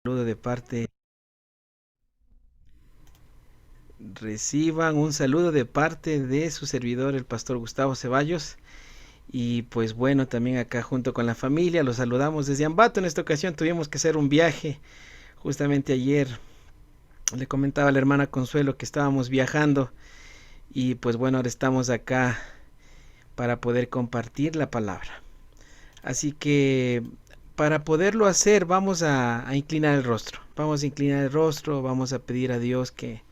Saludo de parte, reciban un saludo de parte de su servidor, el pastor Gustavo Ceballos. Y pues bueno, también acá junto con la familia, los saludamos desde Ambato. En esta ocasión tuvimos que hacer un viaje. Justamente ayer le comentaba a la hermana Consuelo que estábamos viajando. Y pues bueno, ahora estamos acá para poder compartir la palabra. Así que para poderlo hacer vamos a inclinar el rostro. Vamos a inclinar el rostro, vamos a pedir a Dios que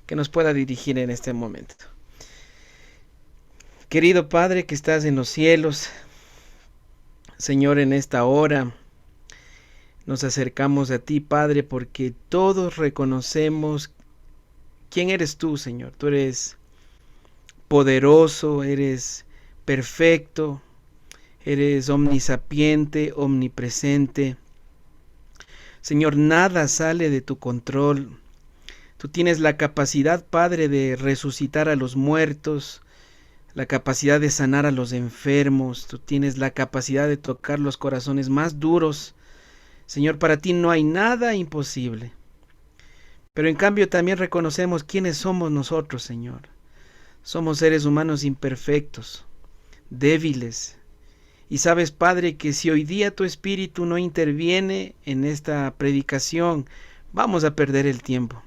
nos pueda dirigir en este momento. Querido Padre que estás en los cielos, Señor, en esta hora nos acercamos a ti, Padre, porque todos reconocemos quién eres tú, Señor. Tú eres poderoso, eres perfecto, eres omnisapiente, omnipresente. Señor, nada sale de tu control. Tú tienes la capacidad, Padre, de resucitar a los muertos, la capacidad de sanar a los enfermos. Tú tienes la capacidad de tocar los corazones más duros. Señor, para ti no hay nada imposible. Pero en cambio también reconocemos quiénes somos nosotros, Señor. Somos seres humanos imperfectos, débiles. Y sabes, Padre, que si hoy día tu Espíritu no interviene en esta predicación, vamos a perder el tiempo.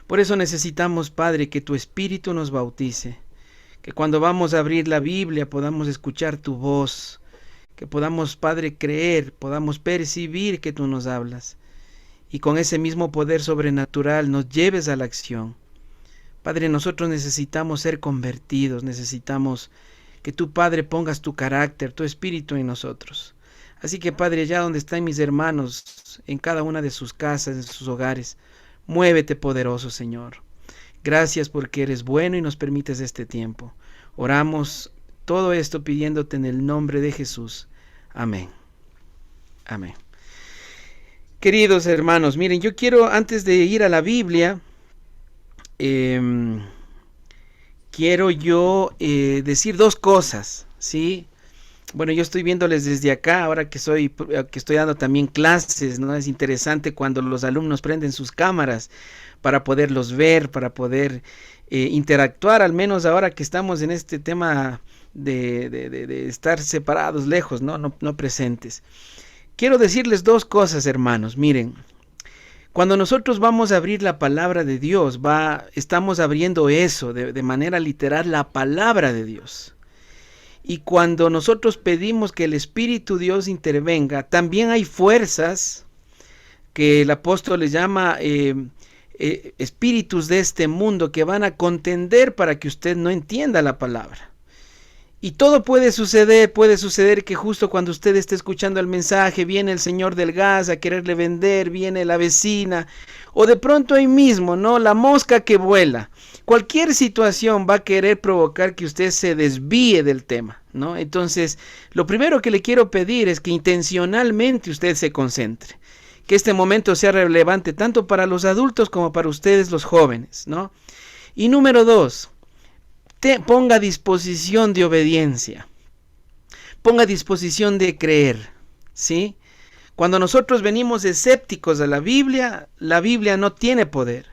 Por eso necesitamos, Padre, que tu Espíritu nos bautice. Que cuando vamos a abrir la Biblia podamos escuchar tu voz, que podamos, Padre, creer, podamos percibir que tú nos hablas, y con ese mismo poder sobrenatural nos lleves a la acción. Padre, nosotros necesitamos ser convertidos, necesitamos que tú, Padre, pongas tu carácter, tu espíritu en nosotros. Así que, Padre, allá donde están mis hermanos, en cada una de sus casas, en sus hogares, muévete poderoso, Señor. Gracias porque eres bueno y nos permites este tiempo. Oramos todo esto pidiéndote en el nombre de Jesús. Amén. Amén. Queridos hermanos, miren, yo quiero antes de ir a la Biblia, quiero yo decir dos cosas, ¿sí? Bueno, yo estoy viéndoles desde acá, ahora que estoy dando también clases, ¿no? Es interesante cuando los alumnos prenden sus cámaras para poderlos ver, para poder interactuar, al menos ahora que estamos en este tema de estar separados, lejos, ¿no? No presentes. Quiero decirles dos cosas, hermanos. Miren, cuando nosotros vamos a abrir la palabra de Dios, estamos abriendo eso, de manera literal, la palabra de Dios. Y cuando nosotros pedimos que el Espíritu Dios intervenga, también hay fuerzas que el apóstol les llama espíritus de este mundo que van a contender para que usted no entienda la palabra. Y todo puede suceder que justo cuando usted esté escuchando el mensaje, viene el señor del gas a quererle vender, viene la vecina, o de pronto ahí mismo, ¿no? La mosca que vuela. Cualquier situación va a querer provocar que usted se desvíe del tema, ¿no? Entonces, lo primero que le quiero pedir es que intencionalmente usted se concentre. Que este momento sea relevante tanto para los adultos como para ustedes los jóvenes, ¿no? Y número dos, ponga a disposición de obediencia, ponga a disposición de creer, ¿sí? Cuando nosotros venimos escépticos a la Biblia no tiene poder.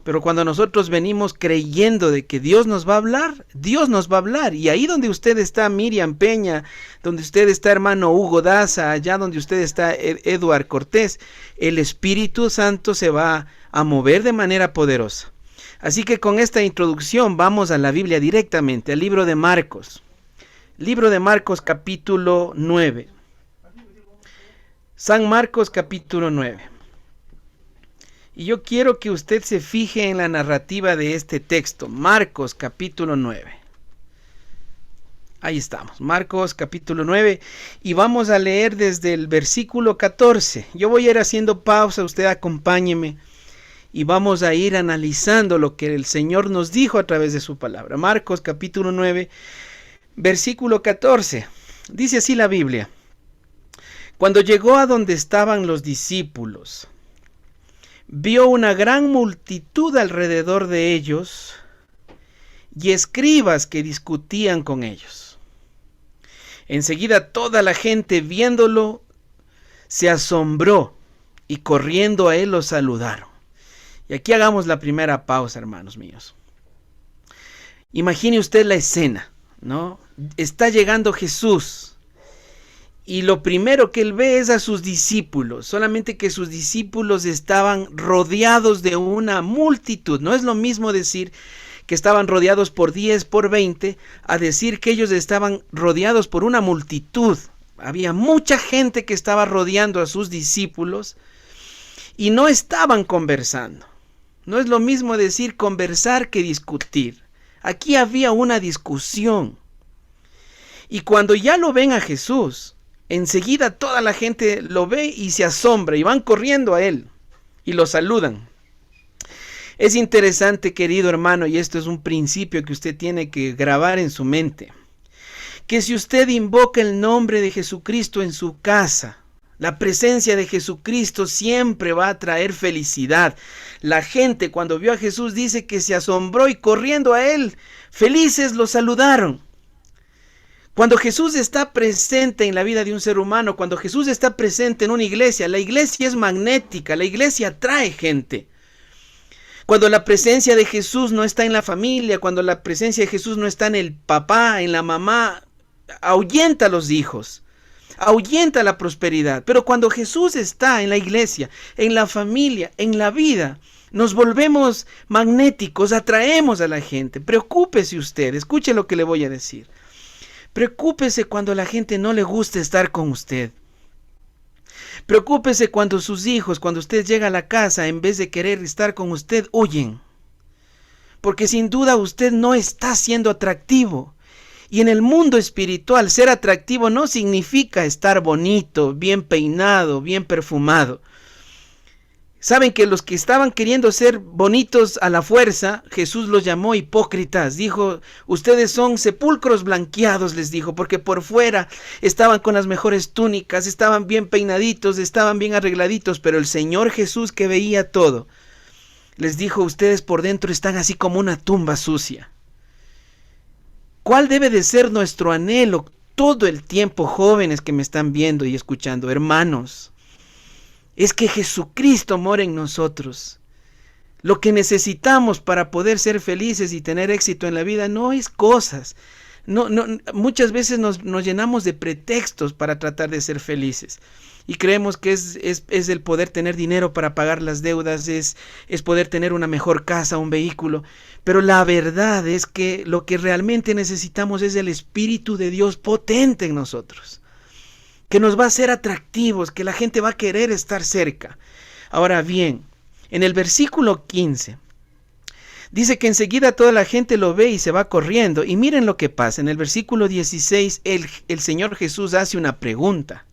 Pero cuando nosotros venimos creyendo de que Dios nos va a hablar, Dios nos va a hablar. Y ahí donde usted está, Miriam Peña, donde usted está, hermano Hugo Daza, allá donde usted está, Eduard Cortés, el Espíritu Santo se va a mover de manera poderosa. Así que con esta introducción vamos a la Biblia directamente, al libro de Marcos. Libro de Marcos capítulo 9. San Marcos capítulo 9. Y yo quiero que usted se fije en la narrativa de este texto. Marcos capítulo 9. Ahí estamos, Marcos capítulo 9. Y vamos a leer desde el versículo 14. Yo voy a ir haciendo pausa, usted acompáñeme. Y vamos a ir analizando lo que el Señor nos dijo a través de su palabra. Marcos capítulo 9, versículo 14. Dice así la Biblia. Cuando llegó a donde estaban los discípulos, vio una gran multitud alrededor de ellos y escribas que discutían con ellos. Enseguida toda la gente viéndolo se asombró y corriendo a él lo saludaron. Y aquí hagamos la primera pausa, hermanos míos. Imagine usted la escena, ¿no? Está llegando Jesús y lo primero que él ve es a sus discípulos, solamente que sus discípulos estaban rodeados de una multitud. No es lo mismo decir que estaban rodeados por 10, por 20, a decir que ellos estaban rodeados por una multitud. Había mucha gente que estaba rodeando a sus discípulos y no estaban conversando. No es lo mismo decir conversar que discutir. Aquí había una discusión. Y cuando ya lo ven a Jesús, enseguida toda la gente lo ve y se asombra y van corriendo a él y lo saludan. Es interesante, querido hermano, y esto es un principio que usted tiene que grabar en su mente, que si usted invoca el nombre de Jesucristo en su casa, la presencia de Jesucristo siempre va a traer felicidad. La gente cuando vio a Jesús dice que se asombró y corriendo a él, felices lo saludaron. Cuando Jesús está presente en la vida de un ser humano, cuando Jesús está presente en una iglesia, la iglesia es magnética, la iglesia atrae gente. Cuando la presencia de Jesús no está en la familia, cuando la presencia de Jesús no está en el papá, en la mamá, ahuyenta a los hijos. Ahuyenta la prosperidad. Pero cuando Jesús está en la iglesia, en la familia, en la vida, nos volvemos magnéticos, atraemos a la gente. Preocúpese usted, escuche lo que le voy a decir. Preocúpese cuando a la gente no le gusta estar con usted. Preocúpese cuando sus hijos, cuando usted llega a la casa, en vez de querer estar con usted, huyen. Porque sin duda usted no está siendo atractivo. Y en el mundo espiritual, ser atractivo no significa estar bonito, bien peinado, bien perfumado. Saben que los que estaban queriendo ser bonitos a la fuerza, Jesús los llamó hipócritas. Dijo, ustedes son sepulcros blanqueados, les dijo, porque por fuera estaban con las mejores túnicas, estaban bien peinaditos, estaban bien arregladitos, pero el Señor Jesús, que veía todo, les dijo, ustedes por dentro están así como una tumba sucia. ¿Cuál debe de ser nuestro anhelo todo el tiempo, jóvenes que me están viendo y escuchando, hermanos? Es que Jesucristo more en nosotros. Lo que necesitamos para poder ser felices y tener éxito en la vida no es cosas. Muchas veces nos llenamos de pretextos para tratar de ser felices. Y creemos que es el poder tener dinero para pagar las deudas, es poder tener una mejor casa, un vehículo. Pero la verdad es que lo que realmente necesitamos es el Espíritu de Dios potente en nosotros, que nos va a hacer atractivos, que la gente va a querer estar cerca. Ahora bien, en el versículo 15, dice que enseguida toda la gente lo ve y se va corriendo. Y miren lo que pasa. En el versículo 16, el Señor Jesús hace una pregunta.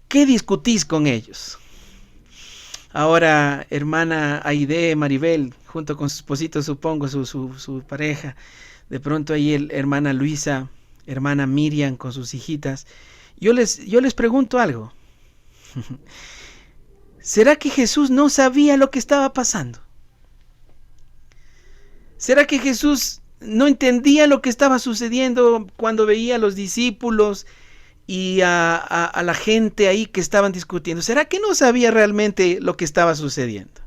¿Qué discutís con ellos? Ahora, hermana Aide, Maribel, junto con su esposito, supongo, su pareja. De pronto ahí hermana Luisa, hermana Miriam con sus hijitas. Yo les pregunto algo. ¿Será que Jesús no sabía lo que estaba pasando? ¿Será que Jesús no entendía lo que estaba sucediendo cuando veía a los discípulos y a la gente ahí que estaban discutiendo? ¿Será que no sabía realmente lo que estaba sucediendo?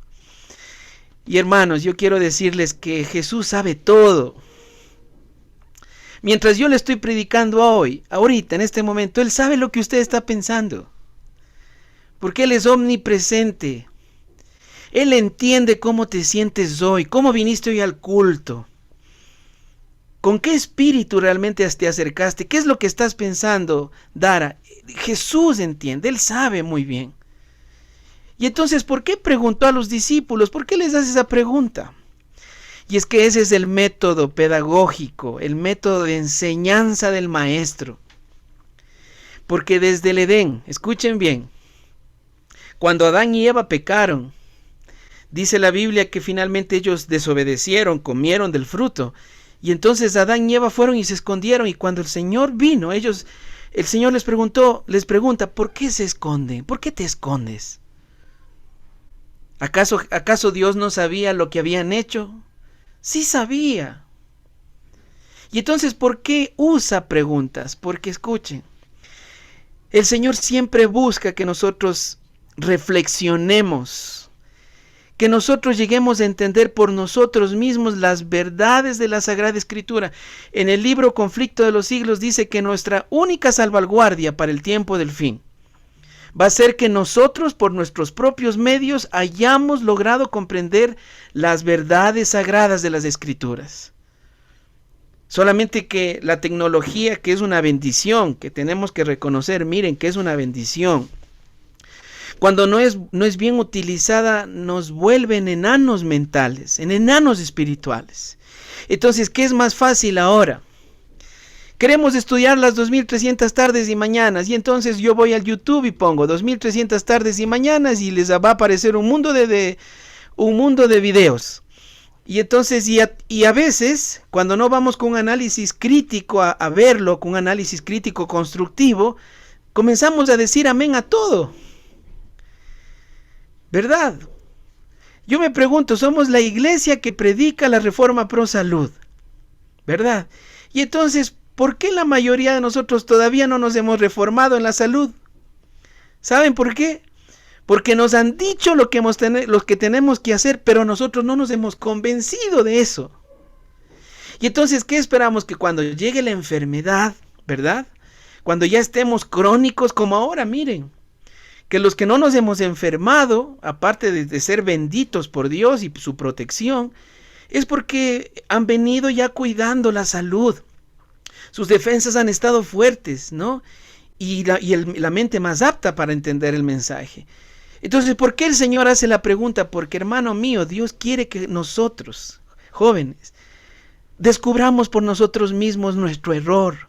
Y hermanos, yo quiero decirles que Jesús sabe todo. Mientras yo le estoy predicando ahorita, en este momento, Él sabe lo que usted está pensando. Porque Él es omnipresente. Él entiende cómo te sientes hoy, cómo viniste hoy al culto. ¿Con qué espíritu realmente te acercaste? ¿Qué es lo que estás pensando, Dara? Jesús entiende, Él sabe muy bien. Y entonces, ¿por qué preguntó a los discípulos? ¿Por qué les hace esa pregunta? Y es que ese es el método pedagógico, el método de enseñanza del maestro. Porque desde el Edén, escuchen bien, cuando Adán y Eva pecaron, dice la Biblia que finalmente ellos desobedecieron, comieron del fruto. Y entonces Adán y Eva fueron y se escondieron. Y cuando el Señor vino, el Señor les pregunta, ¿por qué se esconden? ¿Por qué te escondes? ¿Acaso Dios no sabía lo que habían hecho? Sí sabía. Y entonces, ¿por qué usa preguntas? Porque escuchen, El Señor siempre busca que nosotros reflexionemos, que nosotros lleguemos a entender por nosotros mismos las verdades de la Sagrada Escritura. En el libro Conflicto de los Siglos dice que nuestra única salvaguardia para el tiempo del fin va a ser que nosotros por nuestros propios medios hayamos logrado comprender las verdades sagradas de las Escrituras. Solamente que la tecnología, que es una bendición, que tenemos que reconocer, miren que es una bendición, cuando no es bien utilizada, nos vuelven enanos mentales, en enanos espirituales. Entonces, ¿qué es más fácil ahora? Queremos estudiar las 2300 tardes y mañanas, y entonces yo voy al YouTube y pongo 2300 tardes y mañanas y les va a aparecer un mundo de videos. Y entonces, y a veces, cuando no vamos con un análisis crítico a verlo, con un análisis crítico constructivo, comenzamos a decir amén a todo. ¿Verdad? Yo me pregunto, somos la iglesia que predica la reforma pro salud, ¿verdad? Y entonces, ¿por qué la mayoría de nosotros todavía no nos hemos reformado en la salud? ¿Saben por qué? Porque nos han dicho lo que tenemos que hacer, pero nosotros no nos hemos convencido de eso. Y entonces, ¿qué esperamos? Que cuando llegue la enfermedad, ¿verdad? Cuando ya estemos crónicos, como ahora, miren, que los que no nos hemos enfermado, aparte de ser benditos por Dios y su protección, es porque han venido ya cuidando la salud. Sus defensas han estado fuertes, ¿no? Y la mente más apta para entender el mensaje. Entonces, ¿por qué el Señor hace la pregunta? Porque, hermano mío, Dios quiere que nosotros, jóvenes, descubramos por nosotros mismos nuestro error.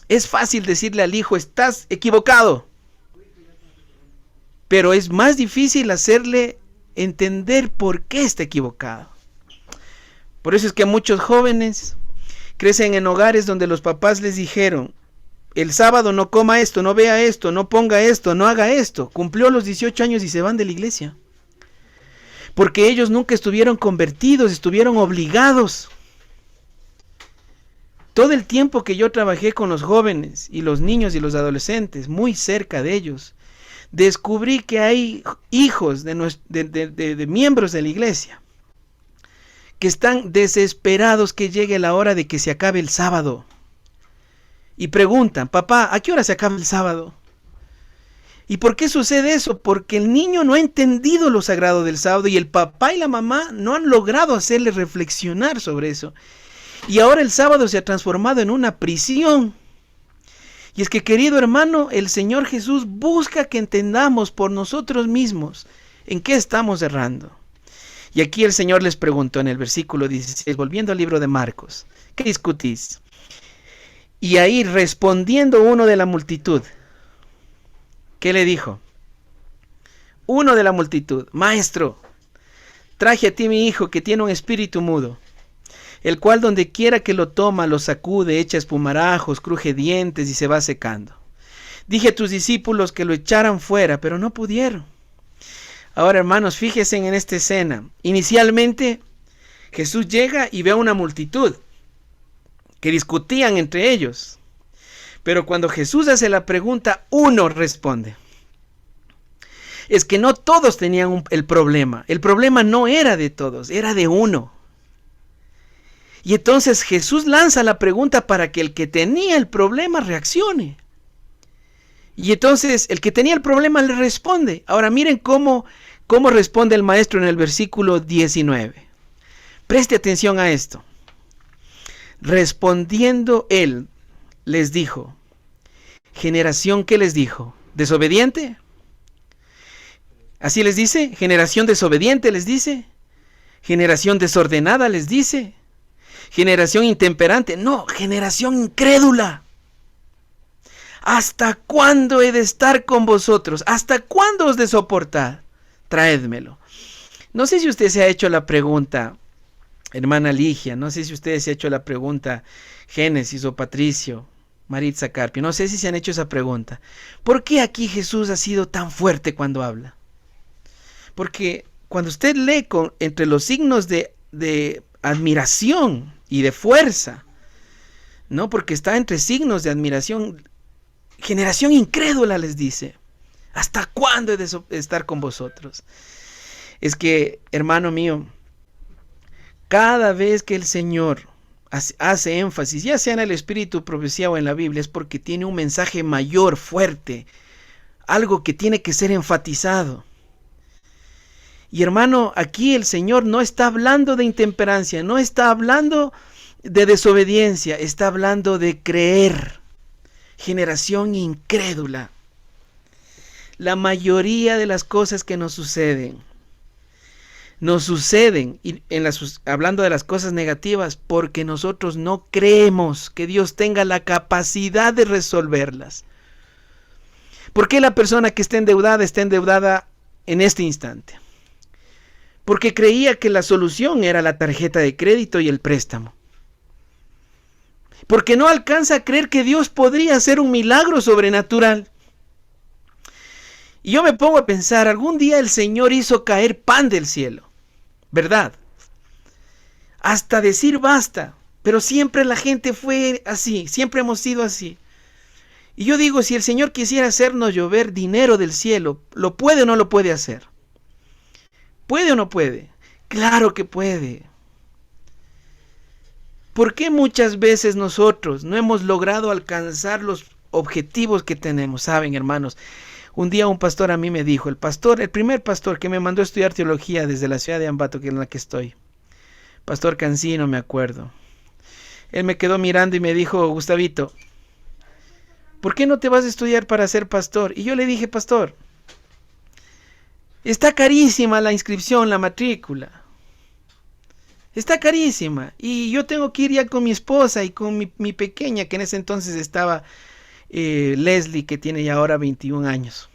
Es fácil decirle al hijo, estás equivocado. Pero es más difícil hacerle entender por qué está equivocado. Por eso es que muchos jóvenes crecen en hogares donde los papás les dijeron, el sábado no coma esto, no vea esto, no ponga esto, no haga esto. Cumplió los 18 años y se van de la iglesia. Porque ellos nunca estuvieron convertidos, estuvieron obligados. Todo el tiempo que yo trabajé con los jóvenes y los niños y los adolescentes, muy cerca de ellos, descubrí que hay hijos de miembros de la iglesia que están desesperados que llegue la hora de que se acabe el sábado. Y preguntan, papá, ¿a qué hora se acaba el sábado? ¿Y por qué sucede eso? Porque el niño no ha entendido lo sagrado del sábado y el papá y la mamá no han logrado hacerle reflexionar sobre eso. Y ahora el sábado se ha transformado en una prisión. Y es que, querido hermano, el Señor Jesús busca que entendamos por nosotros mismos en qué estamos errando. Y aquí el Señor les preguntó en el versículo 16, volviendo al libro de Marcos, ¿qué discutís? Y ahí respondiendo uno de la multitud, ¿qué le dijo? Uno de la multitud, maestro, traje a ti mi hijo que tiene un espíritu mudo, el cual donde quiera que lo toma, lo sacude, echa espumarajos, cruje dientes y se va secando. Dije a tus discípulos que lo echaran fuera, pero no pudieron. Ahora, hermanos, fíjense en esta escena. Inicialmente, Jesús llega y ve a una multitud que discutían entre ellos. Pero cuando Jesús hace la pregunta, uno responde. Es que no todos tenían el problema. El problema no era de todos, era de uno. Y entonces Jesús lanza la pregunta para que el que tenía el problema reaccione. Y entonces el que tenía el problema le responde. Ahora miren cómo responde el maestro en el versículo 19. Preste atención a esto. Respondiendo él, les dijo, generación, ¿qué les dijo? ¿Desobediente? ¿Así les dice? ¿Generación desobediente les dice? ¿Generación desordenada les dice? ¿Generación intemperante? No, generación incrédula. ¿Hasta cuándo he de estar con vosotros? ¿Hasta cuándo os de soportar? Traédmelo. No sé si usted se ha hecho la pregunta, hermana Ligia, no sé si usted se ha hecho la pregunta, Génesis o Patricio, Maritza Carpio, no sé si se han hecho esa pregunta. ¿Por qué aquí Jesús ha sido tan fuerte cuando habla? Porque cuando usted lee entre los signos de admiración y de fuerza, ¿no? Porque está entre signos de admiración, Generación incrédula, les dice. ¿Hasta cuándo he de estar con vosotros? Es que, hermano mío, cada vez que el Señor hace énfasis, ya sea en el Espíritu, profecía o en la Biblia, es porque tiene un mensaje mayor, fuerte, algo que tiene que ser enfatizado. Y hermano, aquí el Señor no está hablando de intemperancia, no está hablando de desobediencia, está hablando de creer. Generación incrédula. La mayoría de las cosas que nos suceden, y hablando de las cosas negativas, porque nosotros no creemos que Dios tenga la capacidad de resolverlas. ¿Por qué la persona que está endeudada en este instante? Porque creía que la solución era la tarjeta de crédito y el préstamo. Porque no alcanza a creer que Dios podría hacer un milagro sobrenatural. Y yo me pongo a pensar, algún día el Señor hizo caer pan del cielo, ¿verdad? Hasta decir basta, pero siempre la gente fue así, siempre hemos sido así. Y yo digo, si el Señor quisiera hacernos llover dinero del cielo, ¿lo puede o no lo puede hacer? ¿Puede o no puede? Claro que puede. ¿Por qué muchas veces nosotros no hemos logrado alcanzar los objetivos que tenemos? Saben, hermanos, un día un pastor a mí me dijo, el primer pastor que me mandó a estudiar teología desde la ciudad de Ambato, que es en la que estoy, Pastor Cancino, me acuerdo. Él me quedó mirando y me dijo, Gustavito, ¿por qué no te vas a estudiar para ser pastor? Y yo le dije, pastor, está carísima la inscripción, la matrícula. Está carísima. Y yo tengo que ir ya con mi esposa y con mi pequeña, que en ese entonces estaba Leslie, que tiene ya ahora 21 años.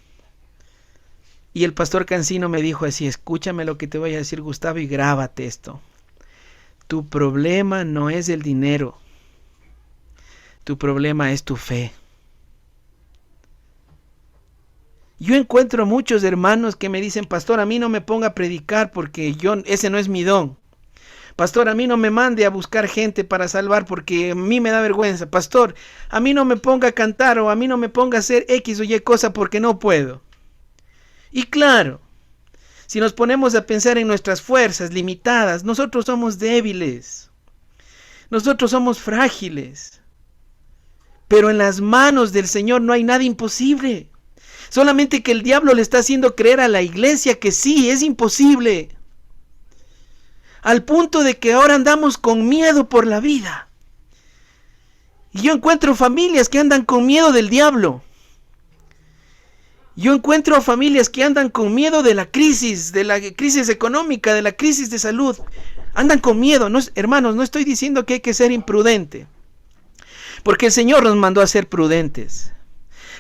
Y el pastor Cancino me dijo así, escúchame lo que te voy a decir, Gustavo, y grábate esto. Tu problema no es el dinero. Tu problema es tu fe. Yo encuentro muchos hermanos que me dicen, pastor, a mí no me ponga a predicar porque ese no es mi don. Pastor, a mí no me mande a buscar gente para salvar porque a mí me da vergüenza. Pastor, a mí no me ponga a cantar o a mí no me ponga a hacer X o Y cosa porque no puedo. Y claro, si nos ponemos a pensar en nuestras fuerzas limitadas, nosotros somos débiles. Nosotros somos frágiles. Pero en las manos del Señor no hay nada imposible. Solamente que el diablo le está haciendo creer a la iglesia que sí, es imposible. Al punto de que ahora andamos con miedo por la vida. Y yo encuentro familias que andan con miedo del diablo. Yo encuentro familias que andan con miedo de la crisis económica, de la crisis de salud. Andan con miedo. No, hermanos, no estoy diciendo que hay que ser imprudente. Porque el Señor nos mandó a ser prudentes.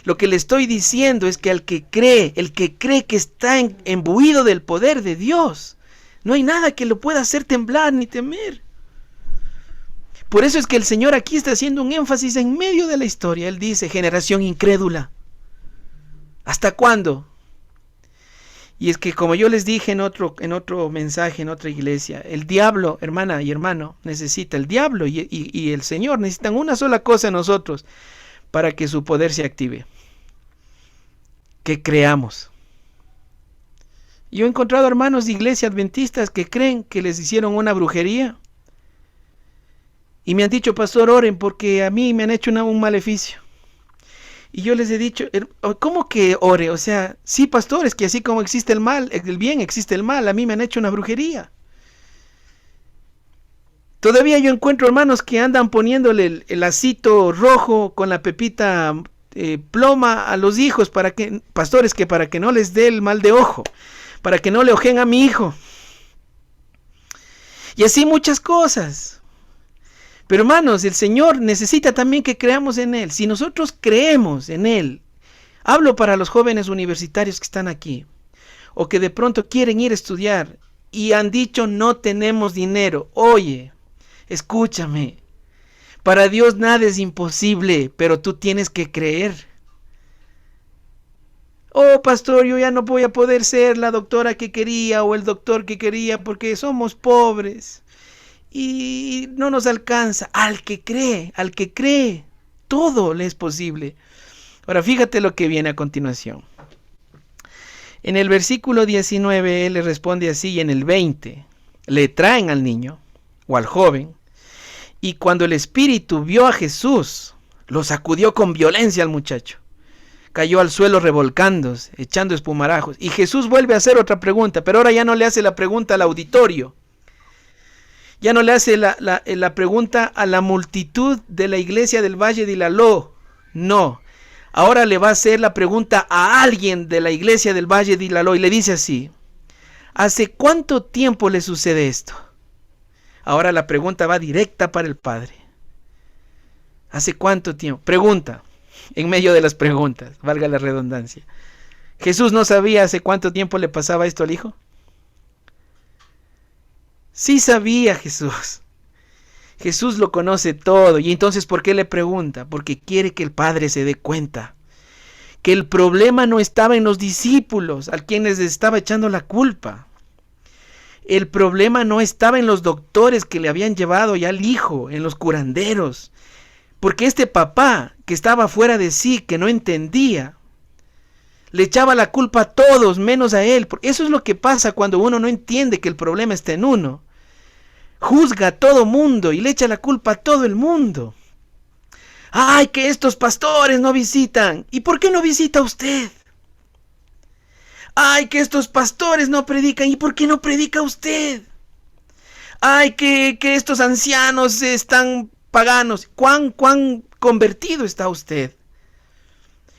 Lo que le estoy diciendo es que el que cree que está imbuido del poder de Dios, no hay nada que lo pueda hacer temblar ni temer. Por eso es que el Señor aquí está haciendo un énfasis en medio de la historia. Él dice, generación incrédula. ¿Hasta cuándo? Y es que como yo les dije en otro mensaje, en otra iglesia, el diablo, hermana y hermano, el diablo y el Señor necesitan una sola cosa en nosotros para que su poder se active. Que creamos. Yo he encontrado hermanos de iglesia adventistas que creen que les hicieron una brujería. Y me han dicho, pastor, oren porque a mí me han hecho un maleficio. Y yo les he dicho, ¿cómo que ore? O sea, sí, pastor, es que así como existe el mal, el bien, existe el mal. A mí me han hecho una brujería. Todavía yo encuentro hermanos que andan poniéndole el lacito rojo con la pepita ploma a los hijos, pastores, que para que no les dé el mal de ojo, para que no le ojen a mi hijo. Y así muchas cosas. Pero hermanos, el Señor necesita también que creamos en Él. Si nosotros creemos en Él, hablo para los jóvenes universitarios que están aquí, o que de pronto quieren ir a estudiar y han dicho no tenemos dinero. Oye, escúchame, para Dios nada es imposible, pero tú tienes que creer. Oh, pastor, yo ya no voy a poder ser la doctora que quería o el doctor que quería porque somos pobres y no nos alcanza. Al que cree, todo le es posible. Ahora fíjate lo que viene a continuación. En el versículo 19 él le responde así, y en el 20 le traen al niño o al joven, y cuando el espíritu vio a Jesús, lo sacudió con violencia al muchacho. Cayó al suelo revolcándose, echando espumarajos. Y Jesús vuelve a hacer otra pregunta, pero ahora ya no le hace la pregunta al auditorio. Ya no le hace la pregunta a la multitud de la iglesia del Valle de Ilaló. No. Ahora le va a hacer la pregunta a alguien de la iglesia del Valle de Ilaló y le dice así: ¿hace cuánto tiempo le sucede esto? Ahora la pregunta va directa para el Padre. ¿Hace cuánto tiempo? Pregunta, en medio de las preguntas, valga la redundancia. ¿Jesús no sabía hace cuánto tiempo le pasaba esto al hijo? Sí sabía Jesús. Jesús lo conoce todo. Y entonces, ¿por qué le pregunta? Porque quiere que el Padre se dé cuenta que el problema no estaba en los discípulos, a quienes estaba echando la culpa. El problema no estaba en los doctores que le habían llevado ya al hijo, en los curanderos. Porque este papá, que estaba fuera de sí, que no entendía, le echaba la culpa a todos, menos a él. Eso es lo que pasa cuando uno no entiende que el problema está en uno. Juzga a todo mundo y le echa la culpa a todo el mundo. ¡Ay, que estos pastores no visitan! ¿Y por qué no visita usted? ¡Ay, que estos pastores no predican! ¿Y por qué no predica usted? ¡Ay, que estos ancianos están paganos! ¿Cuán convertido está usted?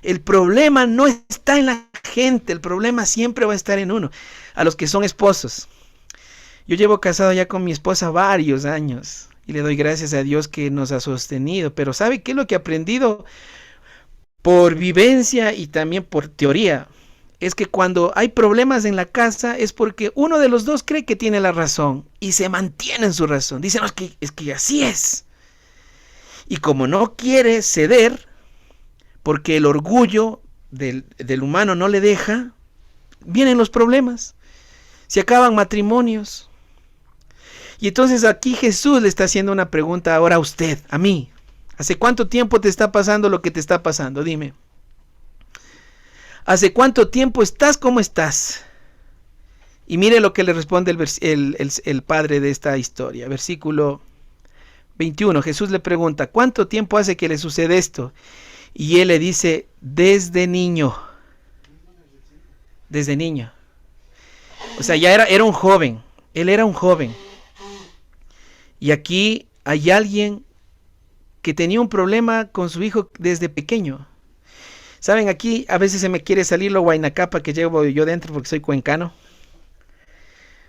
El problema no está en la gente, el problema siempre va a estar en uno. A los que son esposos. Yo llevo casado ya con mi esposa varios años y le doy gracias a Dios que nos ha sostenido. Pero ¿sabe qué es lo que he aprendido por vivencia y también por teoría? Es que cuando hay problemas en la casa es porque uno de los dos cree que tiene la razón y se mantiene en su razón. Dicen, no, es que así es. Y como no quiere ceder, porque el orgullo del humano no le deja, vienen los problemas. Se acaban matrimonios. Y entonces aquí Jesús le está haciendo una pregunta ahora a usted, a mí. ¿Hace cuánto tiempo te está pasando lo que te está pasando? Dime. ¿Hace cuánto tiempo estás como estás? Y mire lo que le responde el padre de esta historia. Versículo 21. Jesús le pregunta, ¿cuánto tiempo hace que le sucede esto? Y él le dice, desde niño. Desde niño. O sea, ya era un joven. Él era un joven. Y aquí hay alguien que tenía un problema con su hijo desde pequeño. Saben, aquí a veces se me quiere salir lo guaynacapa que llevo yo dentro porque soy cuencano.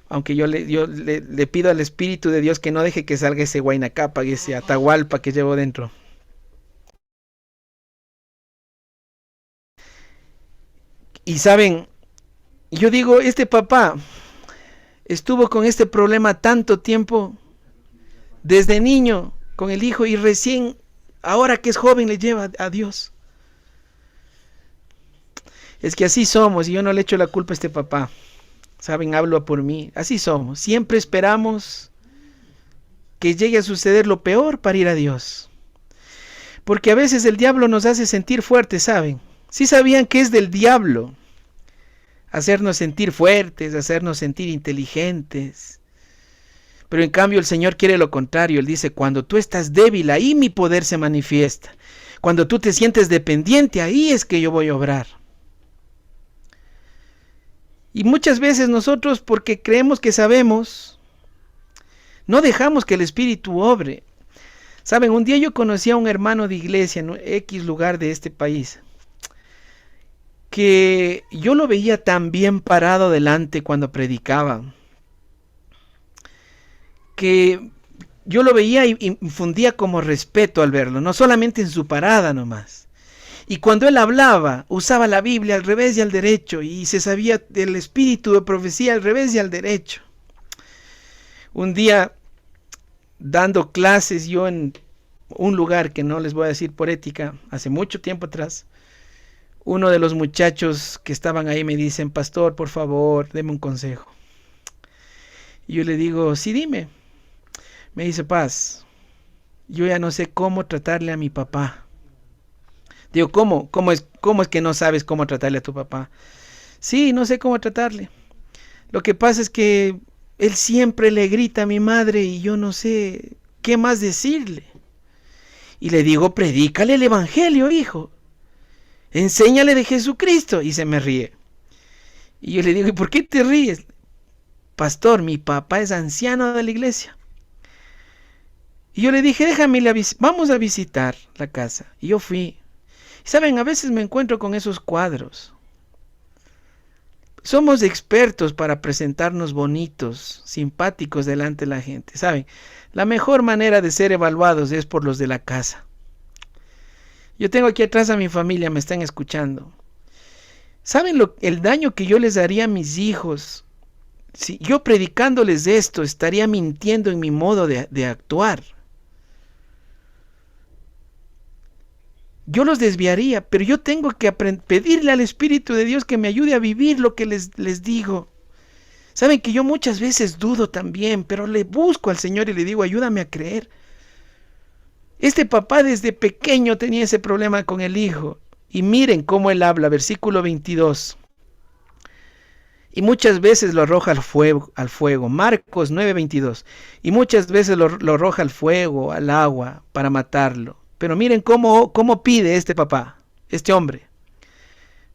Aunque yo le pido al Espíritu de Dios que no deje que salga ese guaynacapa, ese atahualpa que llevo dentro. Y saben, yo digo, este papá estuvo con este problema tanto tiempo, desde niño, con el hijo, y recién, ahora que es joven, le lleva a Dios. Es que así somos, y yo no le echo la culpa a este papá. Saben, hablo por mí. Así somos. Siempre esperamos que llegue a suceder lo peor para ir a Dios. Porque a veces el diablo nos hace sentir fuertes, ¿saben? Sí sabían que es del diablo hacernos sentir fuertes, hacernos sentir inteligentes. Pero en cambio el Señor quiere lo contrario. Él dice, cuando tú estás débil, ahí mi poder se manifiesta. Cuando tú te sientes dependiente, ahí es que yo voy a obrar. Y muchas veces nosotros, porque creemos que sabemos, no dejamos que el Espíritu obre. Saben, un día yo conocí a un hermano de iglesia en X lugar de este país, que yo lo veía tan bien parado delante cuando predicaba, que yo lo veía y infundía como respeto al verlo, no solamente en su parada nomás. Y cuando él hablaba, usaba la Biblia al revés y al derecho, y se sabía del espíritu de profecía al revés y al derecho. Un día, dando clases yo en un lugar que no les voy a decir por ética, hace mucho tiempo atrás, uno de los muchachos que estaban ahí me dicen, pastor, por favor, deme un consejo. Y yo le digo, sí, dime. Me dice, Paz, yo ya no sé cómo tratarle a mi papá. Digo, ¿cómo es que no sabes cómo tratarle a tu papá? Sí, no sé cómo tratarle. Lo que pasa es que él siempre le grita a mi madre y yo no sé qué más decirle. Y le digo, predícale el evangelio, hijo. Enséñale de Jesucristo. Y se me ríe. Y yo le digo, ¿y por qué te ríes? Pastor, mi papá es anciano de la iglesia. Y yo le dije, vamos a visitar la casa. Y yo fui. Y saben, a veces me encuentro con esos cuadros. Somos expertos para presentarnos bonitos, simpáticos delante de la gente. ¿Saben? La mejor manera de ser evaluados es por los de la casa. Yo tengo aquí atrás a mi familia, me están escuchando. ¿Saben el daño que yo les daría a mis hijos? Si yo predicándoles esto, estaría mintiendo en mi modo de actuar. Yo los desviaría, pero yo tengo que pedirle al Espíritu de Dios que me ayude a vivir lo que les digo. Saben que yo muchas veces dudo también, pero le busco al Señor y le digo, ayúdame a creer. Este papá desde pequeño tenía ese problema con el hijo. Y miren cómo él habla, versículo 22. Y muchas veces lo arroja al fuego. Marcos 9:22. Y muchas veces lo arroja al fuego, al agua, para matarlo. Pero miren cómo pide este papá, este hombre.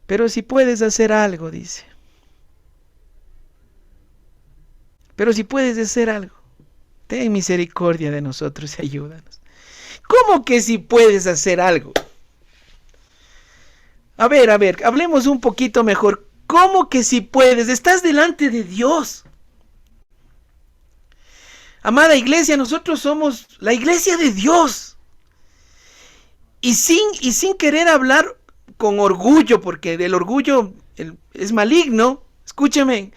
Pero si puedes hacer algo, dice. Pero si puedes hacer algo, ten misericordia de nosotros y ayúdanos. ¿Cómo que si puedes hacer algo? A ver, hablemos un poquito mejor. ¿Cómo que si puedes? Estás delante de Dios. Amada iglesia, nosotros somos la iglesia de Dios. Y sin querer hablar con orgullo, porque del orgullo es maligno, escúcheme,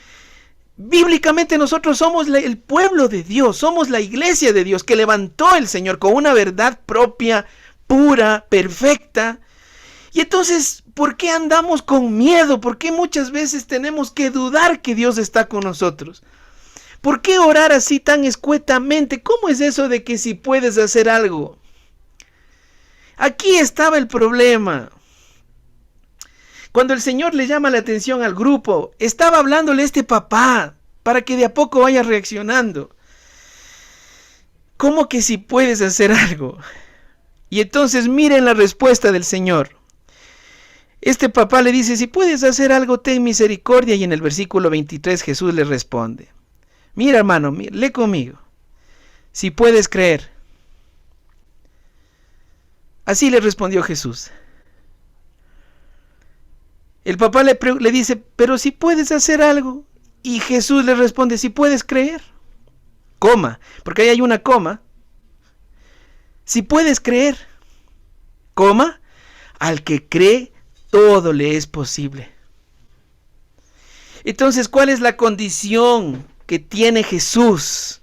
bíblicamente nosotros somos el pueblo de Dios, somos la iglesia de Dios que levantó el Señor con una verdad propia, pura, perfecta. Y entonces, ¿por qué andamos con miedo? ¿Por qué muchas veces tenemos que dudar que Dios está con nosotros? ¿Por qué orar así tan escuetamente? ¿Cómo es eso de que si puedes hacer algo? Aquí estaba el problema. Cuando el Señor le llama la atención al grupo, estaba hablándole a este papá para que de a poco vaya reaccionando. ¿Cómo que si puedes hacer algo? Y entonces miren la respuesta del Señor. Este papá le dice, si puedes hacer algo, ten misericordia. Y en el versículo 23 Jesús le responde. Mira, hermano, lee conmigo. Si puedes creer. Así le respondió Jesús. El papá le dice, pero si puedes hacer algo. Y Jesús le responde, si puedes creer. Coma, porque ahí hay una coma. Si puedes creer. Coma, al que cree, todo le es posible. Entonces, ¿cuál es la condición que tiene Jesús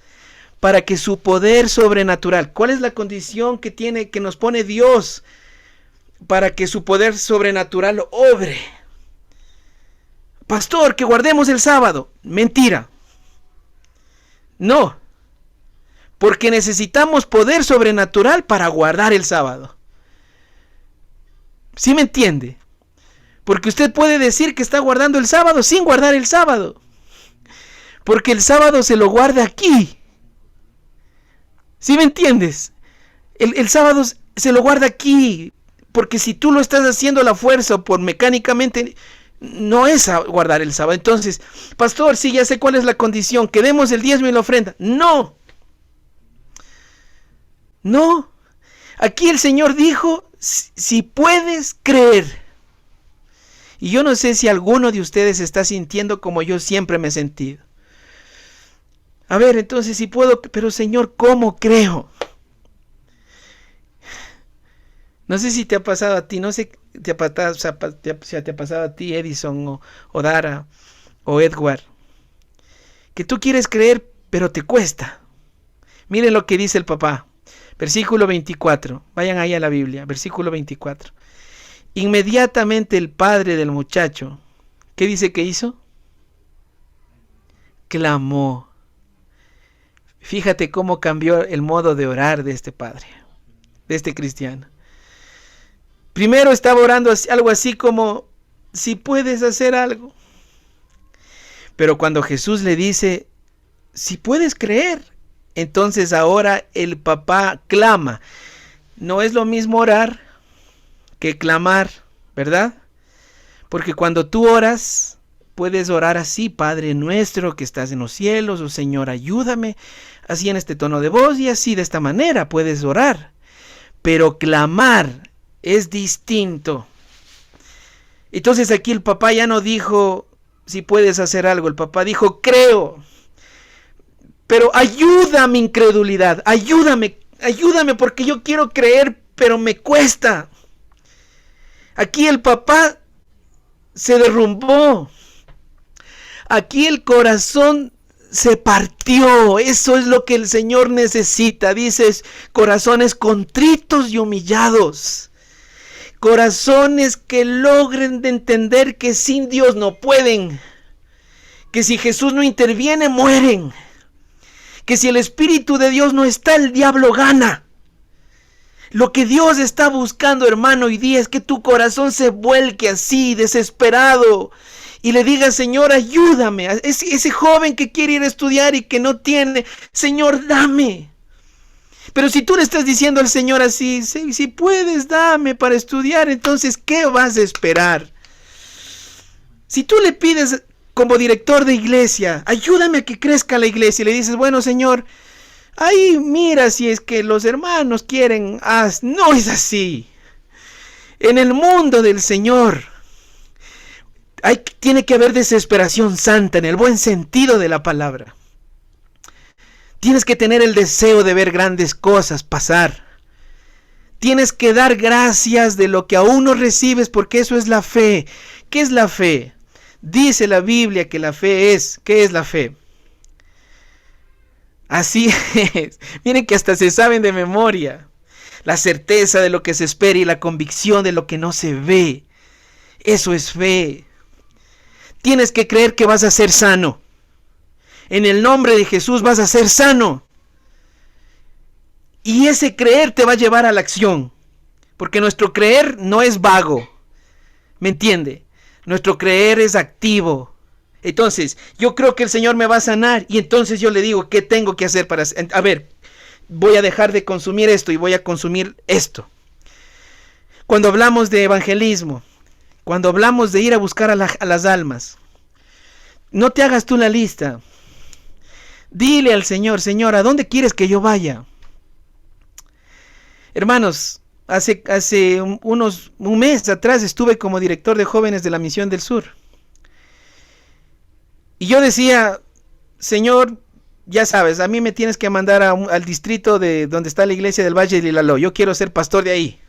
para que su poder sobrenatural, cuál es la condición que nos pone Dios para que su poder sobrenatural obre? Pastor, que guardemos el sábado. Mentira. No. Porque necesitamos poder sobrenatural para guardar el sábado. ¿Sí me entiende? Porque usted puede decir que está guardando el sábado sin guardar el sábado. Porque el sábado se lo guarda aquí. ¿Sí me entiendes? El sábado se lo guarda aquí. Porque si tú lo estás haciendo a la fuerza o por mecánicamente, no es a guardar el sábado. Entonces, pastor, sí, ya sé cuál es la condición. Que demos el diezmo y la ofrenda. No. No. Aquí el Señor dijo, si puedes creer. Y yo no sé si alguno de ustedes está sintiendo como yo siempre me he sentido. A ver, entonces si puedo, pero Señor, ¿cómo creo? No sé si te ha pasado a ti, no sé si te ha pasado a ti, Edison o Dara o Edward, que tú quieres creer, pero te cuesta. Miren lo que dice el papá, versículo 24, vayan ahí a la Biblia, versículo 24. Inmediatamente el padre del muchacho, ¿qué dice que hizo? Clamó. Fíjate cómo cambió el modo de orar de este padre, de este cristiano. Primero estaba orando algo así como, si puedes hacer algo. Pero cuando Jesús le dice, si puedes creer, entonces ahora el papá clama. No es lo mismo orar que clamar, ¿verdad? Porque cuando tú oras, puedes orar así, Padre nuestro que estás en los cielos, o Señor, ayúdame, así en este tono de voz y así de esta manera puedes orar. Pero clamar es distinto. Entonces aquí el papá ya no dijo, si puedes hacer algo, el papá dijo, creo, pero ayuda mi incredulidad, ayúdame porque yo quiero creer, pero me cuesta. Aquí el papá se derrumbó. Aquí el corazón se partió. Eso es lo que el Señor necesita. Dices, corazones contritos y humillados. Corazones que logren de entender que sin Dios no pueden. Que si Jesús no interviene, mueren. Que si el Espíritu de Dios no está, el diablo gana. Lo que Dios está buscando, hermano, hoy día es que tu corazón se vuelque así, desesperado, y le diga, Señor, ayúdame. Ese joven que quiere ir a estudiar y que no tiene, Señor, dame. Pero si tú le estás diciendo al Señor así, si puedes, dame para estudiar, entonces, ¿qué vas a esperar? Si tú le pides como director de iglesia, ayúdame a que crezca la iglesia, y le dices, bueno, Señor, ahí mira si es que los hermanos quieren, no es así. En el mundo del Señor tiene que haber desesperación santa en el buen sentido de la palabra. Tienes que tener el deseo de ver grandes cosas pasar. Tienes que dar gracias de lo que aún no recibes, porque eso es la fe. ¿Qué es la fe? Dice la Biblia que la fe es. ¿Qué es la fe? Así es. Miren que hasta se saben de memoria. La certeza de lo que se espera y la convicción de lo que no se ve. Eso es fe. Tienes que creer que vas a ser sano. En el nombre de Jesús vas a ser sano. Y ese creer te va a llevar a la acción. Porque nuestro creer no es vago. ¿Me entiende? Nuestro creer es activo. Entonces, yo creo que el Señor me va a sanar. Y entonces yo le digo, ¿qué tengo que hacer para... A ver, voy a dejar de consumir esto y voy a consumir esto. Cuando hablamos de evangelismo, cuando hablamos de ir a buscar a las almas, no te hagas tú la lista. Dile al Señor, Señor, ¿a dónde quieres que yo vaya? Hermanos, hace un mes atrás estuve como director de jóvenes de la Misión del Sur. Y yo decía, Señor, ya sabes, a mí me tienes que mandar al distrito de donde está la iglesia del Valle de Ilaló. Yo quiero ser pastor de ahí.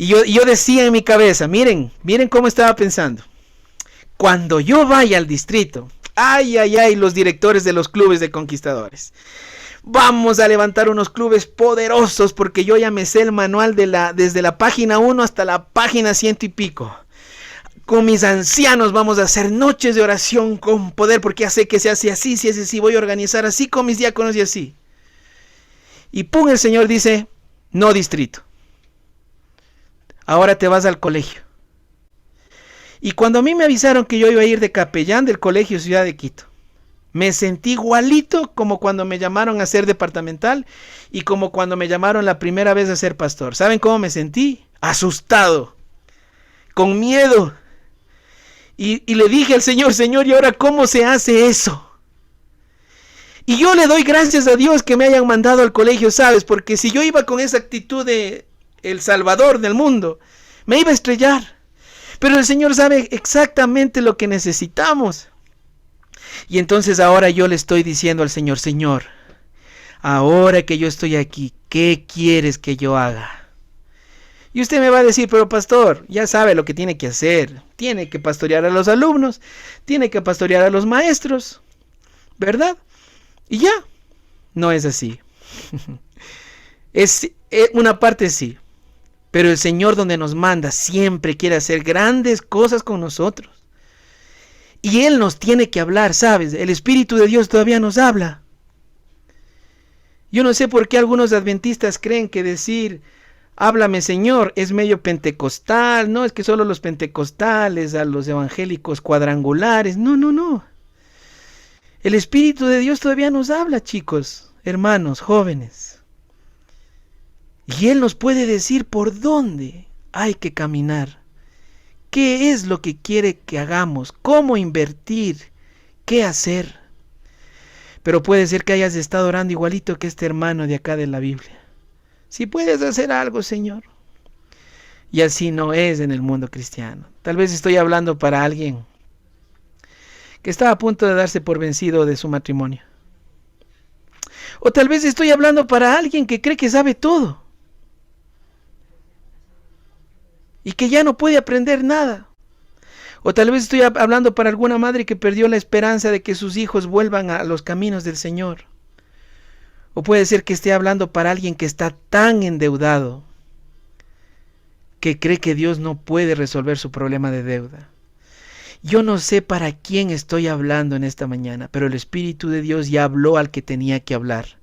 Y yo decía en mi cabeza, miren cómo estaba pensando. Cuando yo vaya al distrito, los directores de los clubes de conquistadores. Vamos a levantar unos clubes poderosos porque yo ya me sé el manual desde la página 1 hasta la página 100 y pico. Con mis ancianos vamos a hacer noches de oración con poder porque ya sé que se hace así, si es así, voy a organizar así con mis diáconos y así. Y pum, el Señor dice, no distrito. Ahora te vas al colegio. Y cuando a mí me avisaron que yo iba a ir de capellán del colegio Ciudad de Quito, me sentí igualito como cuando me llamaron a ser departamental y como cuando me llamaron la primera vez a ser pastor. ¿Saben cómo me sentí? Asustado, con miedo. Y le dije al Señor, Señor, ¿y ahora cómo se hace eso? Y yo le doy gracias a Dios que me hayan mandado al colegio, ¿sabes? Porque si yo iba con esa actitud de el Salvador del mundo, me iba a estrellar. Pero el Señor sabe exactamente lo que necesitamos. Y entonces ahora yo le estoy diciendo al Señor, Señor, ahora que yo estoy aquí, ¿qué quieres que yo haga? Y usted me va a decir, pero pastor, ya sabe lo que tiene que hacer. Tiene que pastorear a los alumnos, tiene que pastorear a los maestros, ¿verdad? Y ya, no es así. Es una parte sí, pero el Señor donde nos manda siempre quiere hacer grandes cosas con nosotros. Y Él nos tiene que hablar, ¿sabes? El Espíritu de Dios todavía nos habla. Yo no sé por qué algunos adventistas creen que decir, Háblame, Señor, es medio pentecostal, no, es que solo los pentecostales, a los evangélicos cuadrangulares, no, no, no. El Espíritu de Dios todavía nos habla, chicos, hermanos, jóvenes. Y Él nos puede decir por dónde hay que caminar, qué es lo que quiere que hagamos, cómo invertir, qué hacer. Pero puede ser que hayas estado orando igualito que este hermano de acá de la Biblia. Si puedes hacer algo, Señor. Y así no es en el mundo cristiano. Tal vez estoy hablando para alguien que está a punto de darse por vencido de su matrimonio. O tal vez estoy hablando para alguien que cree que sabe todo y que ya no puede aprender nada. O tal vez estoy hablando para alguna madre que perdió la esperanza de que sus hijos vuelvan a los caminos del Señor. O puede ser que esté hablando para alguien que está tan endeudado que cree que Dios no puede resolver su problema de deuda. Yo no sé para quién estoy hablando en esta mañana, pero el Espíritu de Dios ya habló al que tenía que hablar.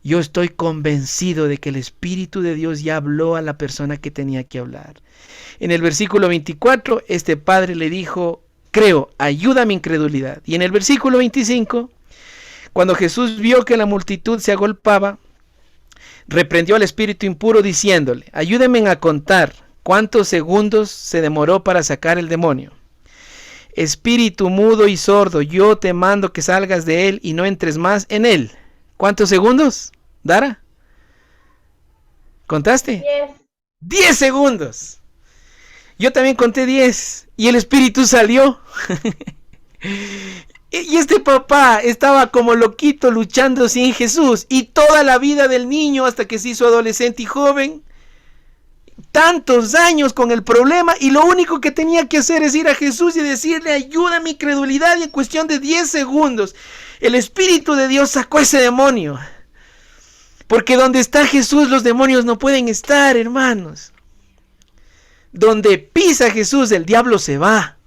Yo estoy convencido de que el Espíritu de Dios ya habló a la persona que tenía que hablar. En el versículo 24, este padre le dijo, creo, ayuda a mi incredulidad. Y en el versículo 25, cuando Jesús vio que la multitud se agolpaba, reprendió al espíritu impuro diciéndole, ayúdenme a contar cuántos segundos se demoró para sacar el demonio. Espíritu mudo y sordo, yo te mando que salgas de él y no entres más en él. ¿Cuántos segundos, Dara? ¿Contaste? 10 segundos. Yo también conté 10 y el espíritu salió. Y este papá estaba como loquito luchando sin Jesús, y toda la vida del niño hasta que se hizo adolescente y joven, tantos años con el problema, y lo único que tenía que hacer es ir a Jesús y decirle, ayuda a mi credulidad, y en cuestión de 10 segundos, el Espíritu de Dios sacó ese demonio. Porque donde está Jesús, los demonios no pueden estar, hermanos. Donde pisa Jesús, el diablo se va.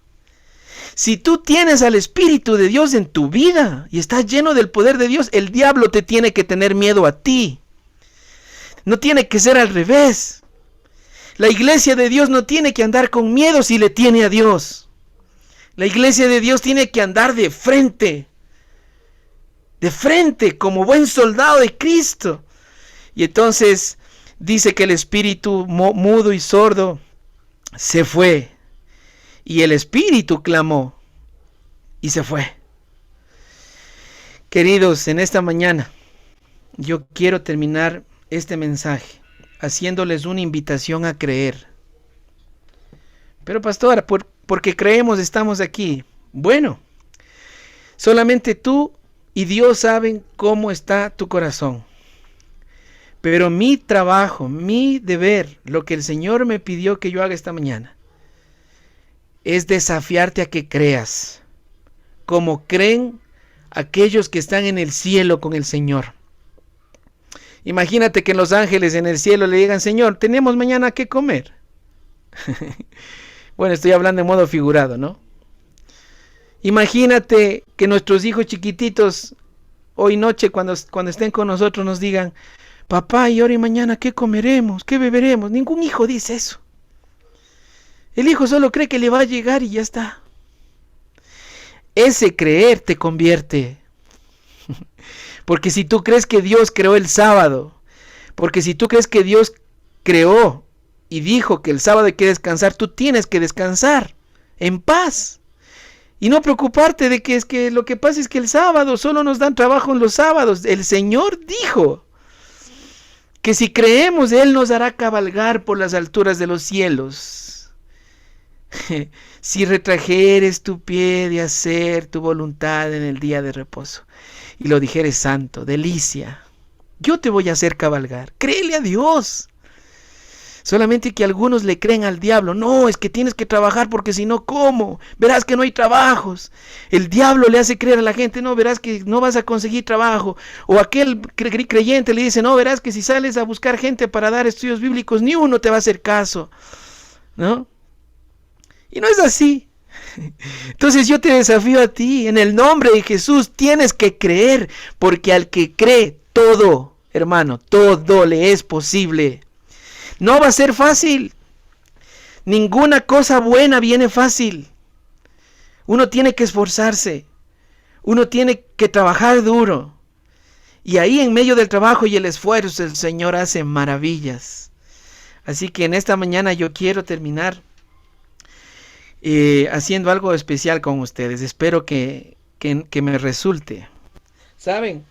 Si tú tienes al Espíritu de Dios en tu vida y estás lleno del poder de Dios, el diablo te tiene que tener miedo a ti. No tiene que ser al revés. La iglesia de Dios no tiene que andar con miedo si le tiene a Dios. La iglesia de Dios tiene que andar de frente como buen soldado de Cristo. Y entonces dice que el espíritu mudo y sordo se fue. Y el espíritu clamó y se fue. Queridos, en esta mañana yo quiero terminar este mensaje haciéndoles una invitación a creer. Pero pastora, porque creemos estamos aquí. Bueno, solamente tú y Dios saben cómo está tu corazón. Pero mi trabajo, mi deber, lo que el Señor me pidió que yo haga esta mañana, es desafiarte a que creas, como creen aquellos que están en el cielo con el Señor. Imagínate que los ángeles en el cielo le digan, Señor, tenemos mañana que comer. Bueno, estoy hablando en modo figurado, ¿no? Imagínate que nuestros hijos chiquititos hoy noche cuando estén con nosotros nos digan, papá, ¿y ahora y mañana qué comeremos? ¿Qué beberemos? Ningún hijo dice eso. El hijo solo cree que le va a llegar y ya está. Ese creer te convierte. Porque si tú crees que Dios creó el sábado, porque si tú crees que Dios creó y dijo que el sábado hay que descansar, tú tienes que descansar en paz. Y no preocuparte de que es que lo que pasa es que el sábado solo nos dan trabajo en los sábados. El Señor dijo que si creemos, Él nos hará cabalgar por las alturas de los cielos. Si retrajeres tu pie de hacer tu voluntad en el día de reposo y lo dijeres santo, delicia, yo te voy a hacer cabalgar. Créele a Dios. Solamente que algunos le creen al diablo. No, es que tienes que trabajar porque si no, ¿cómo? Verás que no hay trabajos. El diablo le hace creer a la gente, no, verás que no vas a conseguir trabajo. O aquel creyente le dice, no, verás que si sales a buscar gente para dar estudios bíblicos, ni uno te va a hacer caso, ¿no? Y no es así. Entonces yo te desafío a ti, en el nombre de Jesús tienes que creer, porque al que cree todo, hermano, todo le es posible. No va a ser fácil. Ninguna cosa buena viene fácil. Uno tiene que esforzarse. Uno tiene que trabajar duro. Y ahí en medio del trabajo y el esfuerzo el Señor hace maravillas. Así que en esta mañana yo quiero terminar haciendo algo especial con ustedes. Espero que me resulte. ¿Saben?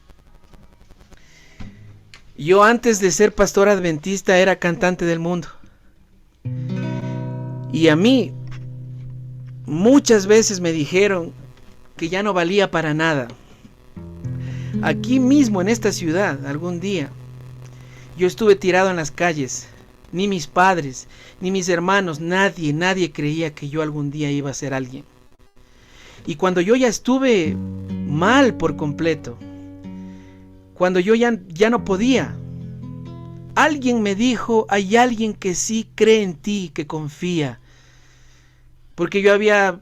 Yo antes de ser pastor adventista era cantante del mundo. Y a mí muchas veces me dijeron que ya no valía para nada. Aquí mismo en esta ciudad, algún día, yo estuve tirado en las calles. Ni mis padres, ni mis hermanos, nadie creía que yo algún día iba a ser alguien. Y cuando yo ya estuve mal por completo, cuando yo ya no podía, alguien me dijo, hay alguien que sí cree en ti, que confía. Porque yo había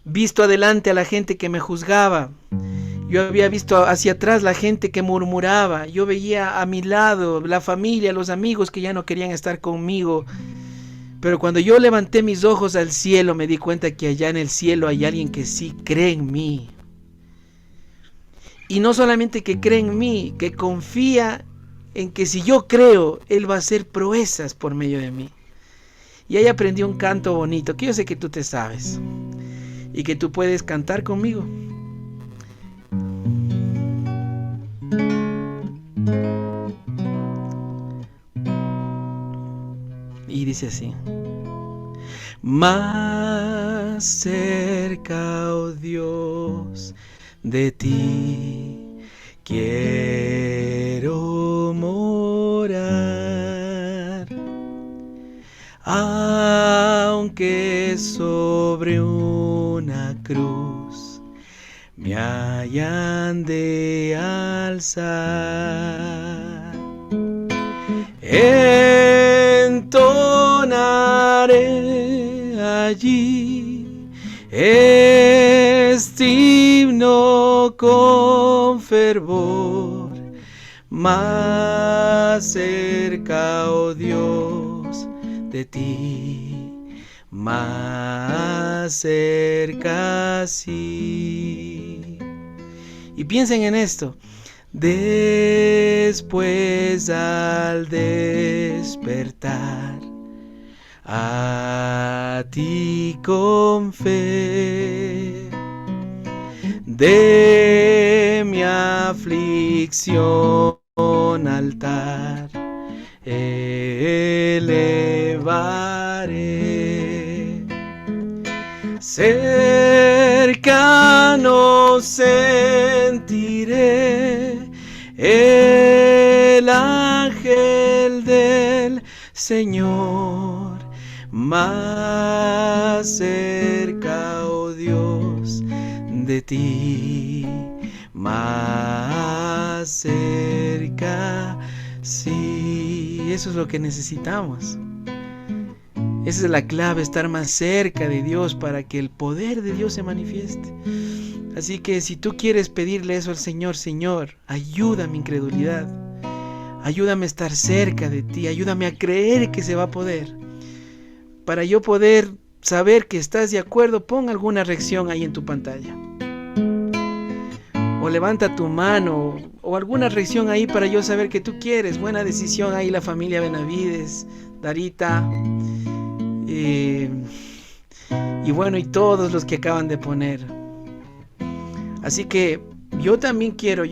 visto adelante a la gente que me juzgaba. Yo había visto hacia atrás la gente que murmuraba. Yo veía a mi lado la familia, los amigos que ya no querían estar conmigo. Pero cuando yo levanté mis ojos al cielo, me di cuenta que allá en el cielo hay alguien que sí cree en mí. Y no solamente que cree en mí, que confía en que si yo creo, Él va a hacer proezas por medio de mí. Y ahí aprendí un canto bonito, que yo sé que tú te sabes. Y que tú puedes cantar conmigo. Y dice así: más cerca, oh Dios, de ti quiero morar, aunque sobre una cruz me hayan de alzar. Entonaré allí este himno con fervor, más cerca, oh Dios, de ti, más cerca, sí. Y piensen en esto. Después al despertar, a ti con fe, de mi aflicción altar elevaré. Cercano sentiré el ángel del Señor, más cerca, oh Dios, de ti, más cerca, sí. Eso es lo que necesitamos. Esa es la clave, estar más cerca de Dios para que el poder de Dios se manifieste. Así que si tú quieres pedirle eso al Señor, Señor, ayuda a mi incredulidad, ayúdame a estar cerca de ti, ayúdame a creer que se va a poder. Para yo poder saber que estás de acuerdo, pon alguna reacción ahí en tu pantalla. O levanta tu mano, o alguna reacción ahí para yo saber que tú quieres. Buena decisión ahí la familia Benavides, Darita, y bueno, y todos los que acaban de poner. Así que yo también quiero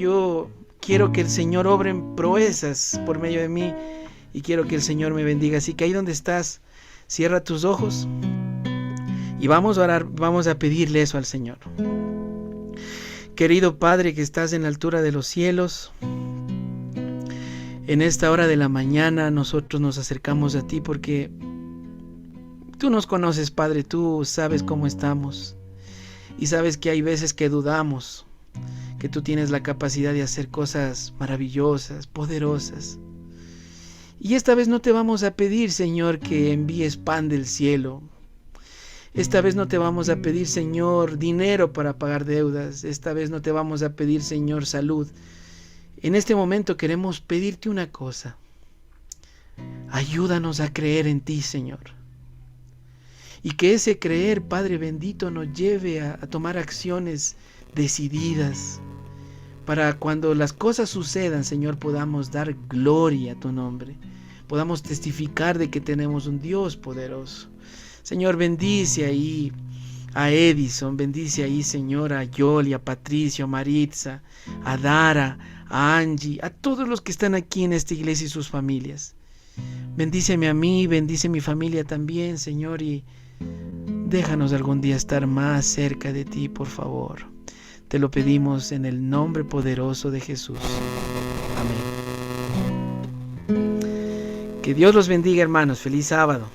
que el Señor obre en proezas por medio de mí, y quiero que el Señor me bendiga. Así que ahí donde estás, cierra tus ojos y vamos a orar, vamos a pedirle eso al Señor. Querido Padre que estás en la altura de los cielos, en esta hora de la mañana nosotros nos acercamos a ti porque tú nos conoces, Padre, tú sabes cómo estamos y sabes que hay veces que dudamos, que tú tienes la capacidad de hacer cosas maravillosas, poderosas. Y esta vez no te vamos a pedir, Señor, que envíes pan del cielo. Esta vez no te vamos a pedir, Señor, dinero para pagar deudas. Esta vez no te vamos a pedir, Señor, salud. En este momento queremos pedirte una cosa. Ayúdanos a creer en ti, Señor. Y que ese creer, Padre bendito, nos lleve a tomar acciones decididas, para cuando las cosas sucedan, Señor, podamos dar gloria a tu nombre, podamos testificar de que tenemos un Dios poderoso. Señor, bendice ahí a Edison, bendice ahí, Señor, a Yoli, a Patricio, a Maritza, a Dara, a Angie, a todos los que están aquí en esta iglesia y sus familias. Bendíceme a mí, bendice mi familia también, Señor, y déjanos algún día estar más cerca de ti, por favor. Te lo pedimos en el nombre poderoso de Jesús. Amén. Que Dios los bendiga, hermanos. Feliz sábado.